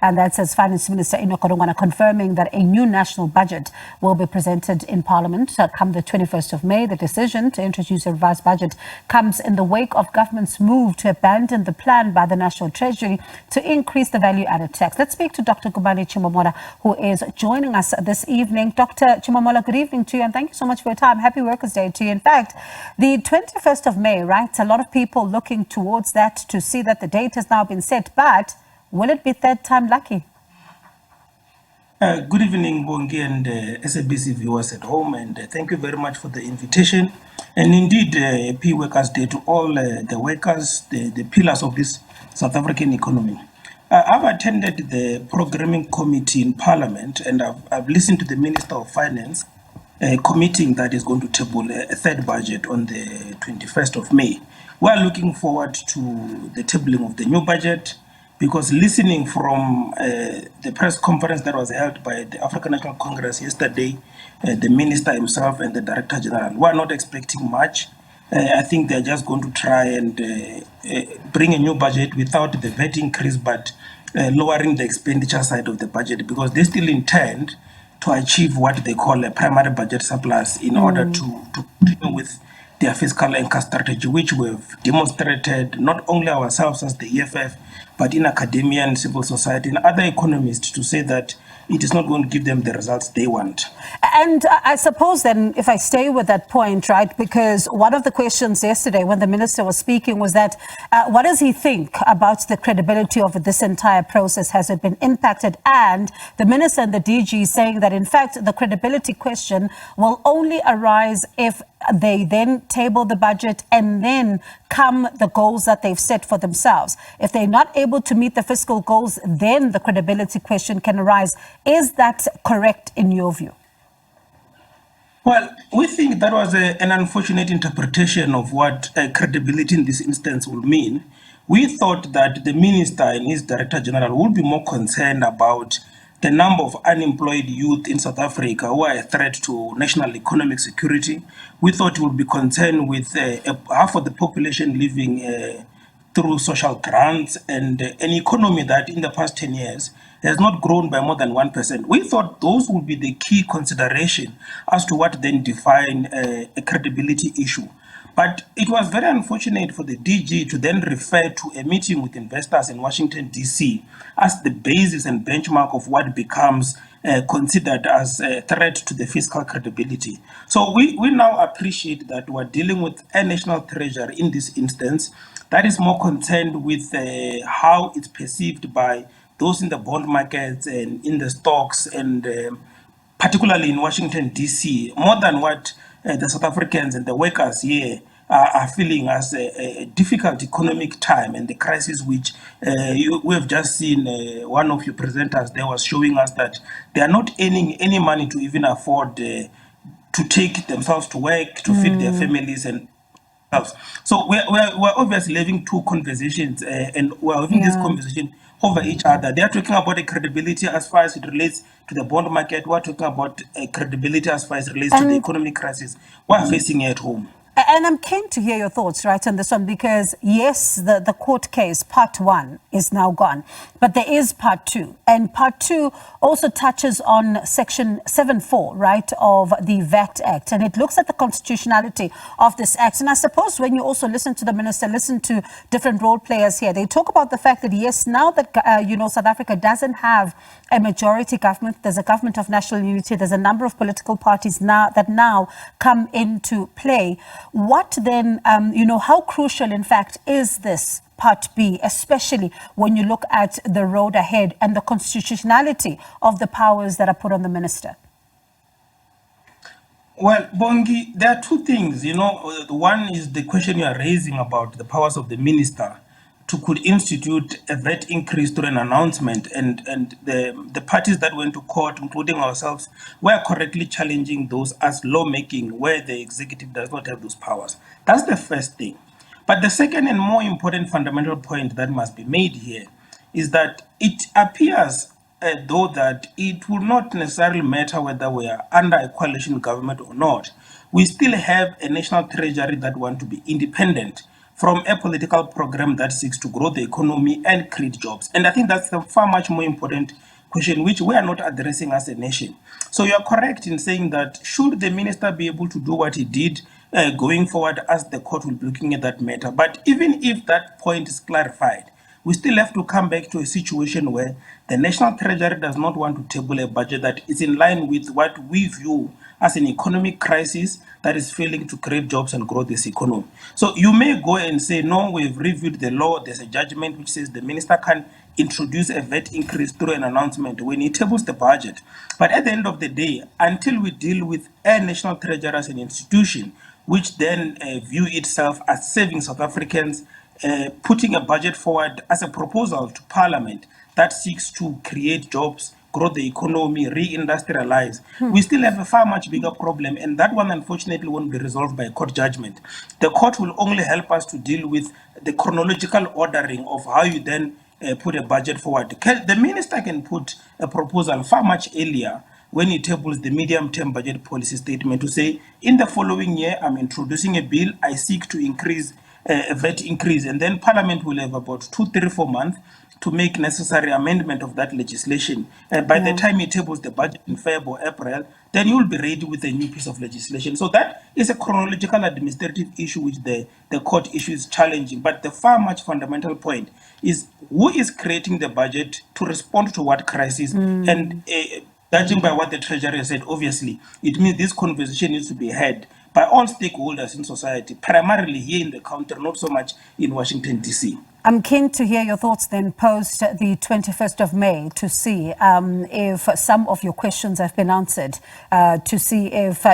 and that says Finance Minister Enoch Godongwana confirming that a new national budget will be presented in Parliament come the 21st of May. The decision to introduce a revised budget comes in the wake of government's move to abandon the plan by the National Treasury to increase the value-added tax. Let's speak to Dr. Gumani Tshimomola, who is joining us this evening. Dr. Tshimomola, good evening to you, and thank you so much for your time. Happy Workers' Day to you. In fact, the 21st of May, right? A lot of people looking towards that to see that the date has now been set, but will it be third time lucky? Good evening, Bongi and SABC viewers at home, and thank you very much for the invitation. And indeed, Happy Workers' Day to all the workers, the pillars of this South African economy. I've attended the programming committee in Parliament, and I've listened to the Minister of Finance committing that is going to table a third budget on the 21st of May. We are looking forward to the tabling of the new budget, because listening from the press conference that was held by the African National Congress yesterday, the minister himself and the Director General, we are not expecting much. I think they're just going to try and bring a new budget without the VAT increase, but lowering the expenditure side of the budget, because they still intend to achieve what they call a primary budget surplus in order to continue with their fiscal anchor strategy, which we've demonstrated not only ourselves as the EFF, but in academia and civil society and other economists to say that it is not going to give them the results they want. And I suppose then, if I stay with that point, right, because one of the questions yesterday when the minister was speaking was that what does he think about the credibility of this entire process? Has it been impacted? And the minister and the DG saying that, in fact, the credibility question will only arise if they then table the budget and then come the goals that they've set for themselves. If they're not able to meet the fiscal goals, then the credibility question can arise. Is that correct in your view? Well, we think that was an unfortunate interpretation of what credibility in this instance will mean. We thought that the minister and his Director General would be more concerned about the number of unemployed youth in South Africa who are a threat to national economic security. We thought he would be concerned with half of the population living through social grants and an economy that in the past 10 years has not grown by more than 1%. We thought those would be the key consideration as to what then define a credibility issue. But it was very unfortunate for the DG to then refer to a meeting with investors in Washington, D.C. as the basis and benchmark of what becomes considered as a threat to the fiscal credibility. So we now appreciate that we're dealing with a national treasury in this instance that is more concerned with how it's perceived by those in the bond markets and in the stocks, and particularly in Washington, D.C., more than what the South Africans and the workers here are feeling as a difficult economic time and the crisis which we have just seen. One of your presenters there was showing us that they are not earning any money to even afford to take themselves to work, to feed their families and so we're obviously having two conversations and we're having this conversation over each other. They are talking about the credibility as far as it relates to the bond market. We're talking about credibility as far as it relates to the economic crisis we're facing here at home. And I'm keen to hear your thoughts, right, on this one, because yes, the court case, part one, is now gone, but there is part two. And part two also touches on section 7.4, right, of the VAT Act. And it looks at the constitutionality of this act. And I suppose when you also listen to the minister, listen to different role players here, they talk about the fact that, yes, now that, South Africa doesn't have a majority government, there's a government of national unity, there's a number of political parties now that come into play. What then, how crucial, in fact, is this Part B, especially when you look at the road ahead and the constitutionality of the powers that are put on the minister? Well, Bongi, there are two things. One is the question you are raising about the powers of the minister to could institute a VAT increase through an announcement, and the parties that went to court, including ourselves, were correctly challenging those as lawmaking where the executive does not have those powers. That's the first thing. But the second and more important fundamental point that must be made here is that it appears though that it will not necessarily matter whether we are under a coalition government or not. We still have a national treasury that want to be independent from a political program that seeks to grow the economy and create jobs. And I think that's the far much more important question, which we are not addressing as a nation. So you are correct in saying that should the minister be able to do what he did going forward, as the court will be looking at that matter. But even if that point is clarified, we still have to come back to a situation where the National Treasury does not want to table a budget that is in line with what we view as an economic crisis that is failing to create jobs and grow this economy. So you may go and say, no, we've reviewed the law. There's a judgment which says the minister can introduce a VAT increase through an announcement when he tables the budget. But at the end of the day, until we deal with a National Treasury as an institution, which then view itself as serving South Africans, putting a budget forward as a proposal to Parliament that seeks to create jobs, grow the economy, re-industrialize, we still have a far much bigger problem, and that one unfortunately won't be resolved by a court judgment. The court will only help us to deal with the chronological ordering of how you then put a budget forward. The minister can put a proposal far much earlier when he tables the medium-term budget policy statement to say, in the following year, I'm introducing a bill, I seek to increase a VAT increase, and then Parliament will have about 2, 3, 4 months to make necessary amendment of that legislation. By the time he tables the budget in February or April, then you will be ready with a new piece of legislation. So that is a chronological administrative issue which the court issue is challenging. But the far much fundamental point is who is creating the budget to respond to what crisis? And judging by what the Treasury has said, obviously, it means this conversation needs to be had by all stakeholders in society, primarily here in the country, not so much in Washington, D.C. I'm keen to hear your thoughts then post the 21st of May to see if some of your questions have been answered, to see if,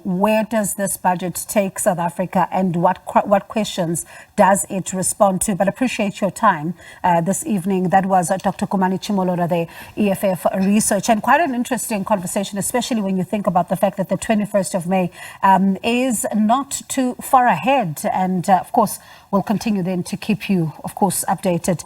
where does this budget take South Africa and what questions does it respond to. But appreciate your time this evening. That was Dr. Gumani Tshimomola, the EFF research, and quite an interesting conversation, especially when you think about the fact that the 21st of May is not too far ahead. And of course, we'll continue then to keep you, of course, updated.